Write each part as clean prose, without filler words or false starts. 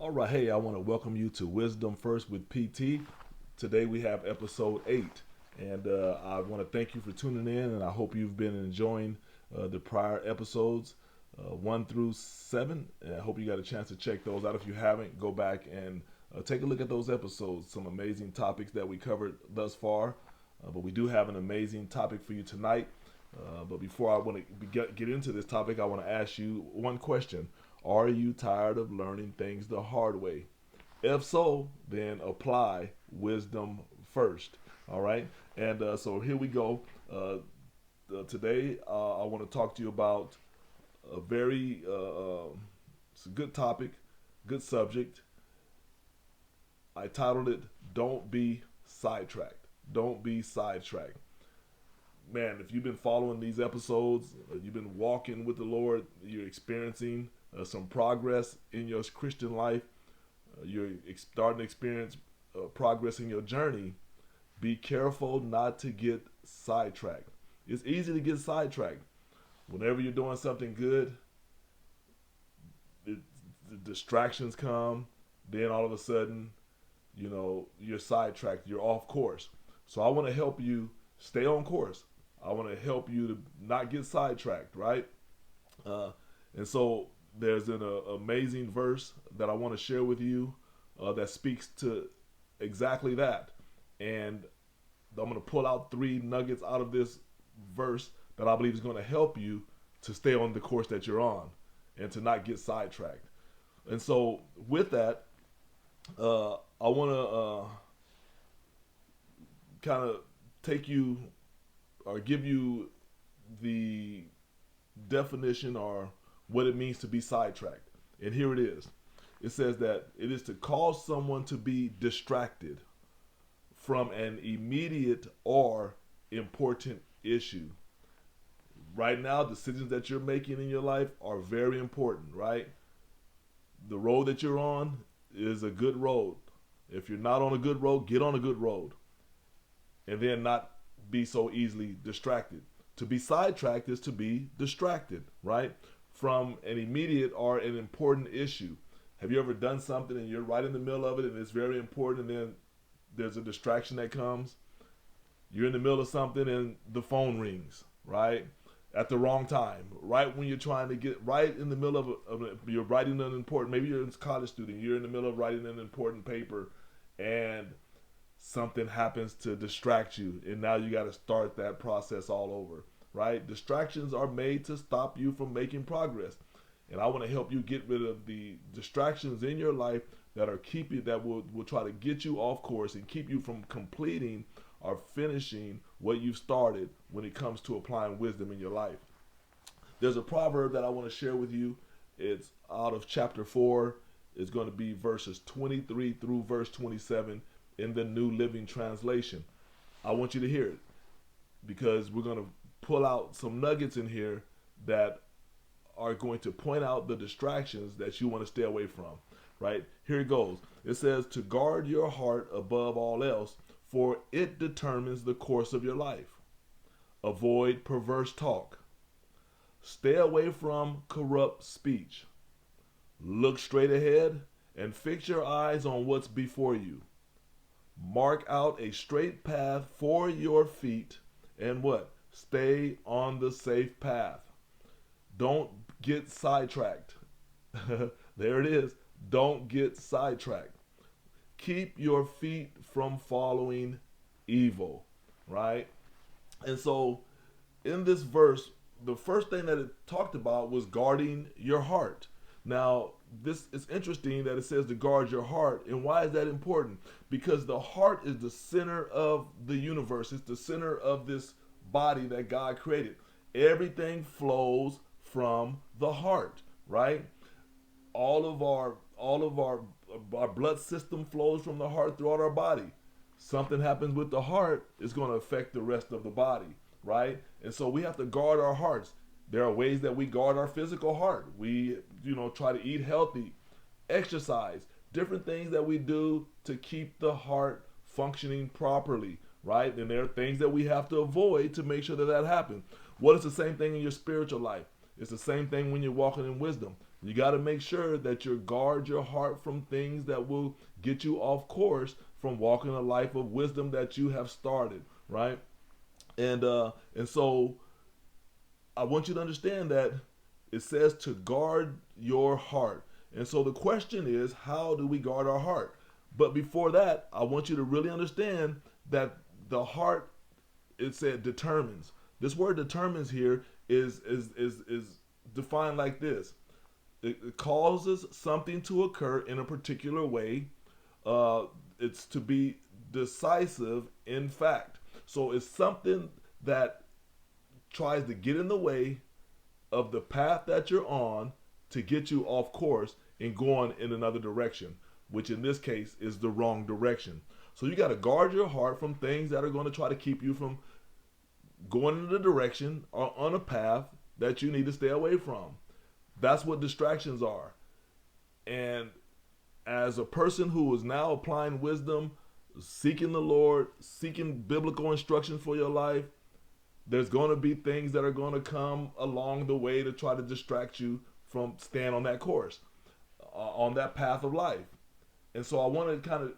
All right, hey, I want to welcome you to Wisdom First with PT. Today we have episode 8, and I want to thank you for tuning in, and I hope you've been enjoying the prior episodes 1 through 7. And I hope you got a chance to check those out. If you haven't, go back and take a look at those episodes. Some amazing topics that we covered thus far, but we do have an amazing topic for you tonight. But before I want to get into this topic, I want to ask you one question. Are you tired of learning things the hard way? If so, then apply wisdom first. All right. And so here we go. Today, I want to talk to you about a very it's a good topic, good subject. I titled it "Don't Be Sidetracked." Don't be sidetracked. Man, if you've been following these episodes, you've been walking with the Lord, you're experiencing some progress in your Christian life, you're starting to experience progress in your journey, be careful not to get sidetracked. It's easy to get sidetracked. Whenever you're doing something good, it, the distractions come, then all of a sudden, you're sidetracked, you're off course. So I want to help you stay on course. I want to help you to not get sidetracked, right? And so there's an amazing verse that I want to share with you that speaks to exactly that. And I'm going to pull out 3 nuggets out of this verse that I believe is going to help you to stay on the course that you're on and to not get sidetracked. And so with that, I want to kind of take you or give you the definition or what it means to be sidetracked. And here it is. It says that it is to cause someone to be distracted from an immediate or important issue. Right now, decisions that you're making in your life are very important, right? The road that you're on is a good road. If you're not on a good road, get on a good road. And then not be so easily distracted. To be sidetracked is to be distracted, right? From an immediate or an important issue. Have you ever done something and you're right in the middle of it and it's very important, and then there's a distraction that comes? You're in the middle of something and the phone rings, right? At the wrong time, right when you're trying to get right in the middle of you're writing an important, maybe you're a college student, you're in the middle of writing an important paper, and something happens to distract you, and now you got to start that process all over, right? Distractions are made to stop you from making progress, and I want to help you get rid of the distractions in your life that are keeping that will try to get you off course and keep you from completing or finishing what you've started when it comes to applying wisdom in your life. There's a proverb that I want to share with you. It's out of chapter 4. It's going to be verses 23 through verse 27 in the New Living Translation. I want you to hear it because we're going to pull out some nuggets in here that are going to point out the distractions that you want to stay away from, right? Here it goes. It says to guard your heart above all else, for it determines the course of your life. Avoid perverse talk. Stay away from corrupt speech. Look straight ahead and fix your eyes on what's before you. Mark out a straight path for your feet and what? Stay on the safe path. Don't get sidetracked. There it is. Don't get sidetracked. Keep your feet from following evil, right? And so in this verse, the first thing that it talked about was guarding your heart. Now, this is interesting that it says to guard your heart. And why is that important? Because the heart is the center of the universe. It's the center of this body that God created. Everything flows from the heart, right? All of our blood system flows from the heart throughout our body. Something happens with the heart, it's going to affect the rest of the body, right? And so we have to guard our hearts. There are ways that we guard our physical heart. We, try to eat healthy, exercise, different things that we do to keep the heart functioning properly, right? And there are things that we have to avoid to make sure that happens. What is the same thing in your spiritual life? It's the same thing when you're walking in wisdom. You got to make sure that you guard your heart from things that will get you off course from walking a life of wisdom that you have started, right? And so I want you to understand that it says to guard your heart. And so the question is, how do we guard our heart? But before that, I want you to really understand that the heart, it said, determines. This word determines here is defined like this. It causes something to occur in a particular way. It's to be decisive in fact. So it's something that tries to get in the way of the path that you're on to get you off course and going in another direction, which in this case is the wrong direction. So you got to guard your heart from things that are going to try to keep you from going in the direction or on a path that you need to stay away from. That's what distractions are. And as a person who is now applying wisdom, seeking the Lord, seeking biblical instruction for your life, there's going to be things that are going to come along the way to try to distract you from staying on that course, on that path of life. And so I want to kind of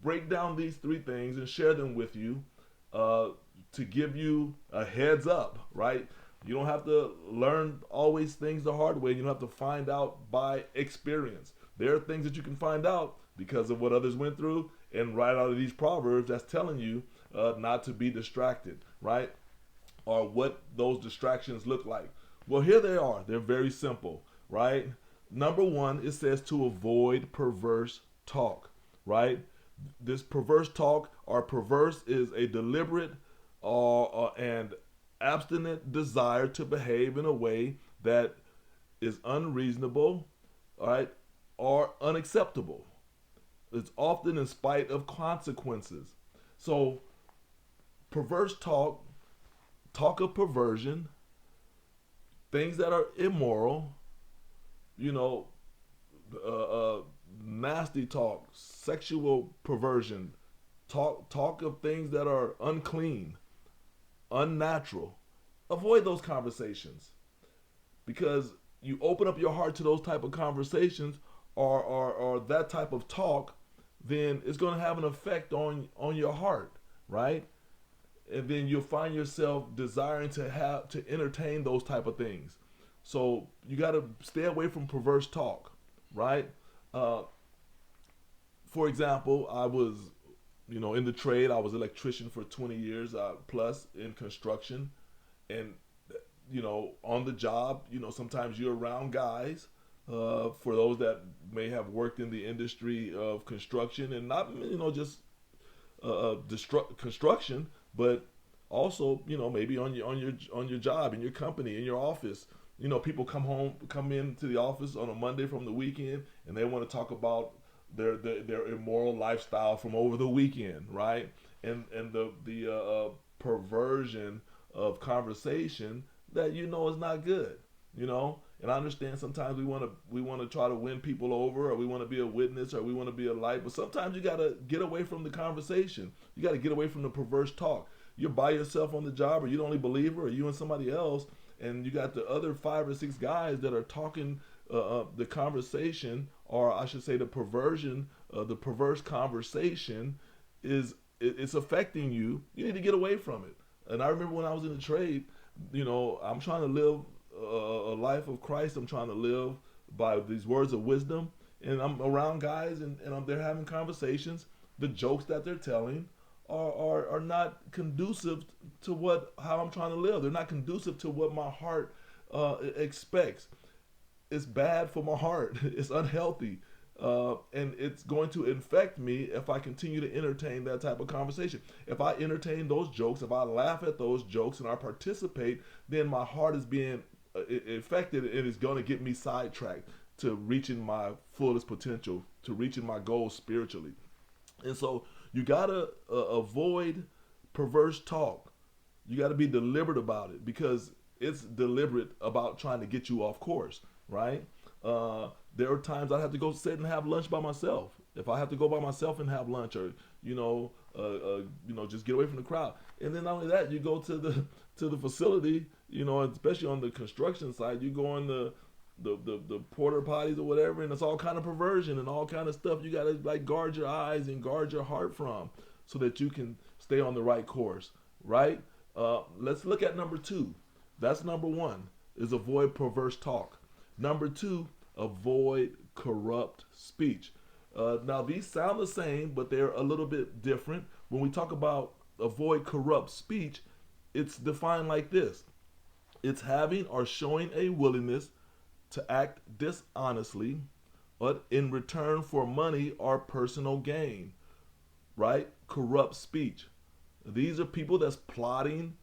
break down these three things and share them with you to give you a heads up, right? You don't have to learn always things the hard way. You don't have to find out by experience. There are things that you can find out because of what others went through, and right out of these proverbs that's telling you not to be distracted, right? Or what those distractions look like. Well, here they are. They're very simple, right? Number one, it says to avoid perverse talk, right? This perverse talk, or perverse, is a deliberate and abstinent desire to behave in a way that is unreasonable, right, or unacceptable. It's often in spite of consequences. So, perverse talk, talk of perversion, things that are immoral, you know, nasty talk, sexual perversion, talk of things that are unclean, unnatural. Avoid those conversations, because you open up your heart to those type of conversations, or that type of talk, then it's going to have an effect on your heart, right? And then you'll find yourself desiring to entertain those type of things. So you got to stay away from perverse talk, right? For example, I was, in the trade. I was an electrician for 20 years plus in construction, and on the job, sometimes you're around guys. For those that may have worked in the industry of construction, and not just construction, but also maybe on your job, in your company, in your office. People come into the office on a Monday from the weekend, and they want to talk about their immoral lifestyle from over the weekend, right? And the perversion of conversation that is not good, And I understand sometimes we want to try to win people over, or we want to be a witness, or we want to be a light, but sometimes you got to get away from the conversation. You got to get away from the perverse talk. You're by yourself on the job, or you're the only believer, or you and somebody else, and you got the other 5 or 6 guys that are talking the conversation, or I should say the perversion, the perverse conversation it's affecting you. You need to get away from it. And I remember when I was in the trade, I'm trying to live a life of Christ. I'm trying to live by these words of wisdom, and I'm around guys, and they're having conversations. The jokes that they're telling are not conducive to how I'm trying to live. They're not conducive to what my heart expects. It's bad for my heart. It's unhealthy. And it's going to infect me if I continue to entertain that type of conversation. If I entertain those jokes, if I laugh at those jokes and I participate, then my heart is being affected, and it's going to get me sidetracked to reaching my fullest potential, to reaching my goals spiritually. And so you got to avoid perverse talk. You got to be deliberate about it, because it's deliberate about trying to get you off course, right? There are times I have to go sit and have lunch by myself. If I have to go by myself and have lunch, or just get away from the crowd. And then not only that, you go to the facility, especially on the construction site, you go in the porter potties or whatever, and it's all kind of perversion and all kind of stuff you gotta like guard your eyes and guard your heart from, so that you can stay on the right course, right? Let's look at number two. That's number one, is avoid perverse talk. Number two, avoid corrupt speech. Now these sound the same, but they're a little bit different. When we talk about avoid corrupt speech, it's defined like this: it's having or showing a willingness to act dishonestly, but in return for money or personal gain, right? Corrupt speech. These are people that's plotting,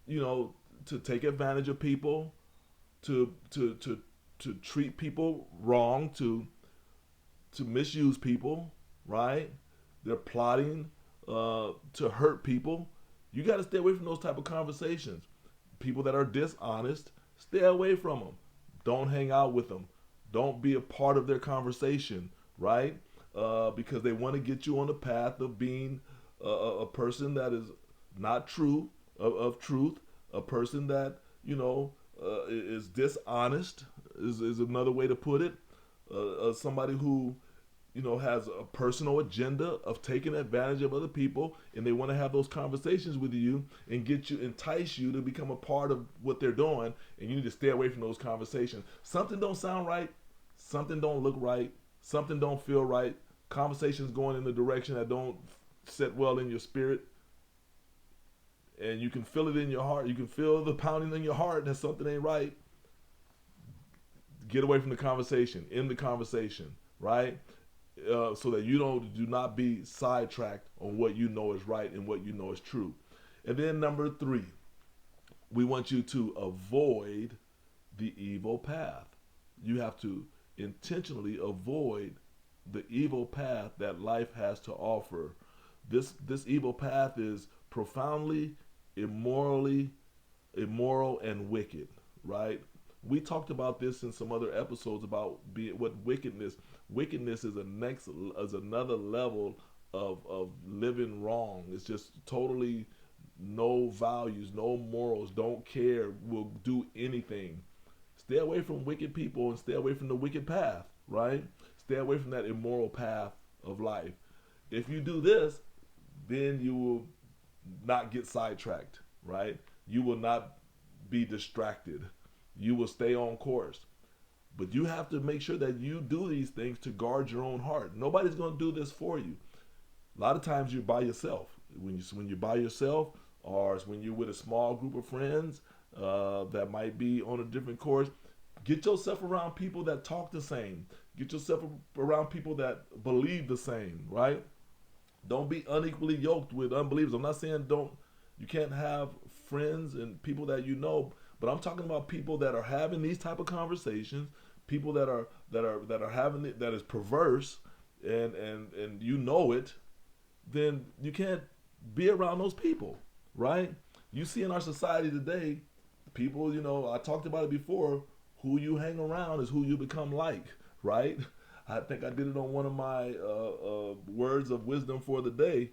to take advantage of people, to treat people wrong, to misuse people, right? They're plotting to hurt people. You got to stay away from those type of conversations. People that are dishonest, stay away from them. Don't hang out with them. Don't be a part of their conversation, right? Because they want to get you on the path of being a person that is not true of truth, a person that is dishonest is another way to put it. Somebody who has a personal agenda of taking advantage of other people, and they want to have those conversations with you and entice you to become a part of what they're doing, and you need to stay away from those conversations. Something don't sound right, something don't look right, something don't feel right, conversations going in the direction that don't sit well in your spirit, and you can feel it in your heart, you can feel the pounding in your heart that something ain't right. Get away from the conversation, end the conversation, right? So that you do not be sidetracked on what you know is right and what you know is true. And then number three, we want you to avoid the evil path. You have to intentionally avoid the evil path that life has to offer. This evil path is profoundly immoral and wicked, right? We talked about this in some other episodes about what wickedness. Wickedness is another level of living wrong. It's just totally no values, no morals, don't care, will do anything. Stay away from wicked people and stay away from the wicked path, right? Stay away from that immoral path of life. If you do this, then you will not get sidetracked, right? You will not be distracted. You will stay on course. But you have to make sure that you do these things to guard your own heart. Nobody's going to do this for you. A lot of times you're by yourself. When you're by yourself, or it's when you're with a small group of friends that might be on a different course, get yourself around people that talk the same. Get yourself around people that believe the same, right? Don't be unequally yoked with unbelievers. I'm not saying you can't have friends and people that you know, but I'm talking about people that are having these type of conversations, people that are having it, that is perverse, and you know it. Then you can't be around those people, right? You see in our society today, people, I talked about it before, who you hang around is who you become like, right? I think I did it on one of my words of wisdom for the day.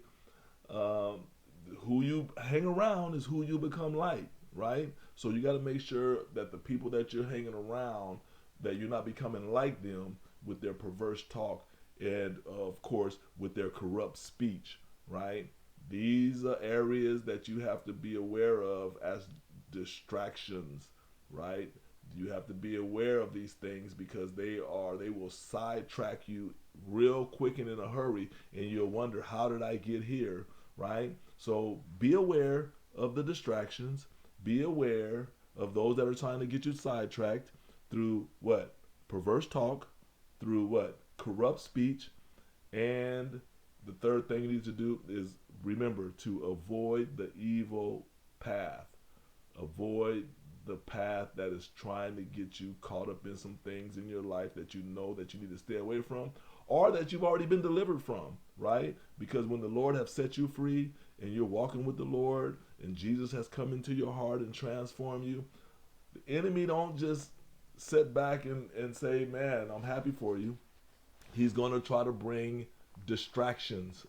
Who you hang around is who you become like, right? So you got to make sure that the people that you're hanging around, that you're not becoming like them with their perverse talk and, of course, with their corrupt speech, right? These are areas that you have to be aware of as distractions, right? You have to be aware of these things because they will sidetrack you real quick and in a hurry, and you'll wonder, how did I get here, right? So be aware of the distractions. Be aware of those that are trying to get you sidetracked through what? Perverse talk, through what? Corrupt speech. And the third thing you need to do is remember to avoid the evil path. Avoid the path that is trying to get you caught up in some things in your life that you know that you need to stay away from, or that you've already been delivered from, right? Because when the Lord has set you free and you're walking with the Lord and Jesus has come into your heart and transformed you, the enemy don't just sit back and say, man, I'm happy for you. He's going to try to bring distractions,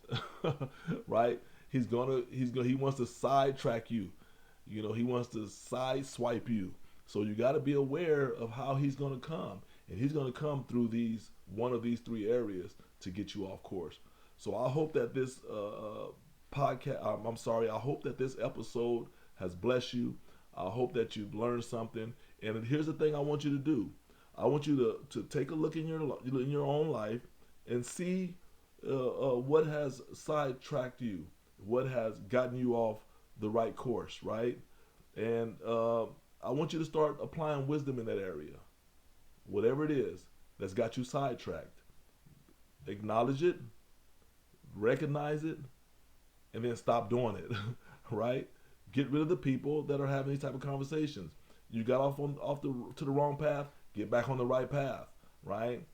right? He wants to sidetrack you. He wants to side swipe you So you got to be aware of how he's going to come, and he's going to come through these one of these three areas to get you off course. So I hope that this podcast, I'm sorry, I hope that this episode has blessed you. I hope that you've learned something. And here's the thing I want you to do. I want you to take a look in your own life and see what has sidetracked you, what has gotten you off the right course, right? And I want you to start applying wisdom in that area. Whatever it is that's got you sidetracked, acknowledge it, recognize it, and then stop doing it, right? Get rid of the people that are having these type of conversations. You got to the wrong path, get back on the right path, right?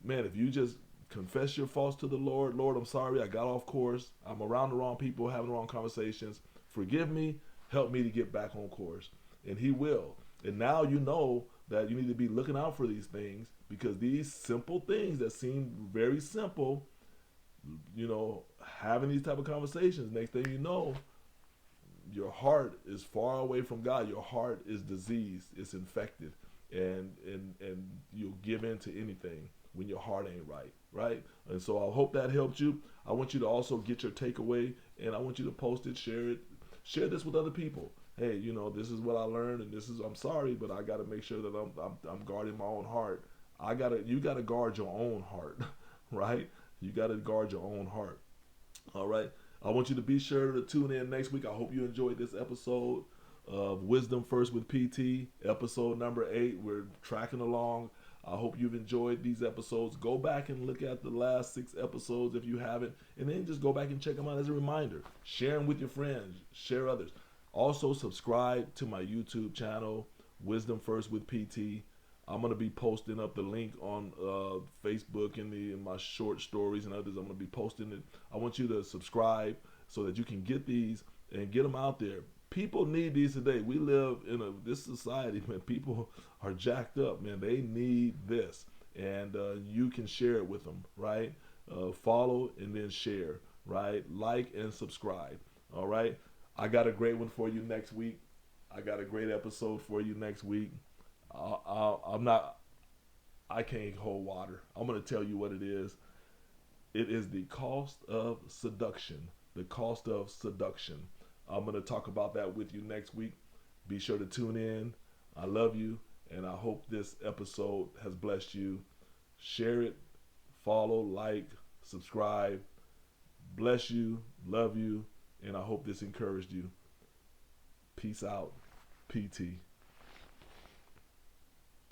Man, if you just confess your faults to the Lord, Lord, I'm sorry, I got off course. I'm around the wrong people, having the wrong conversations. Forgive me, help me to get back on course. And he will. And now you know that you need to be looking out for these things, because these simple things that seem very simple, having these type of conversations, next thing you know, your heart is far away from God. Your heart is diseased, it's infected, and you'll give in to anything when your heart ain't right? And so I hope that helped you. I want you to also get your takeaway, and I want you to post it, share this with other people. Hey, this is what I learned, and I'm sorry, but I got to make sure that I'm guarding my own heart. You got to guard your own heart, right? You got to guard your own heart. All right. I want you to be sure to tune in next week. I hope you enjoyed this episode of Wisdom First with PT, episode number 8. We're tracking along. I hope you've enjoyed these episodes. Go back and look at the last 6 episodes if you haven't, and then just go back and check them out as a reminder. Share them with your friends. Share others. Also, subscribe to my YouTube channel, Wisdom First with PT. I'm going to be posting up the link on Facebook in my short stories and others. I'm going to be posting it. I want you to subscribe so that you can get these and get them out there. People need these today. We live in this society, man. People are jacked up, man. They need this, and you can share it with them, right? Follow and then share, right? Like and subscribe, all right? I got a great one for you next week. I got a great episode for you next week. I can't hold water. I'm going to tell you what it is. It is the cost of seduction. The cost of seduction. I'm going to talk about that with you next week. Be sure to tune in. I love you, and I hope this episode has blessed you. Share it, follow, like, subscribe. Bless you, love you, and I hope this encouraged you. Peace out, PT.